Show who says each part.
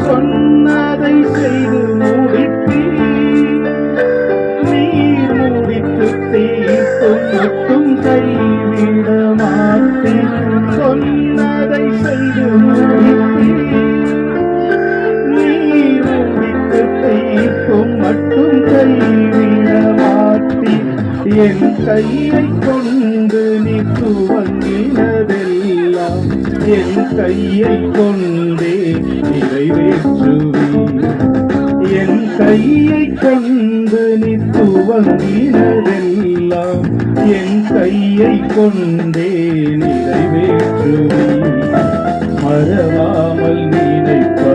Speaker 1: சொன்னதை செய்து முடித்து நீர் முடித்து தீர்த்தும் மட்டும் கைவிட மாட்டேன். சொன்னதை செய்து முடித்து நீர் முடித்து தீர்த்தும் மட்டும் கைவிட மாட்டேன். என் கையை கொண்டு நீ துவங்கினதெல்லாம் என் கையை கொண்டே நிறைவேற்றுவீர். என் கையை கொண்டு நீ துவங்கினதெல்லாம் என் கையை கொண்டே நிறைவேற்றுவீர். மறவாமல் நினைப்ப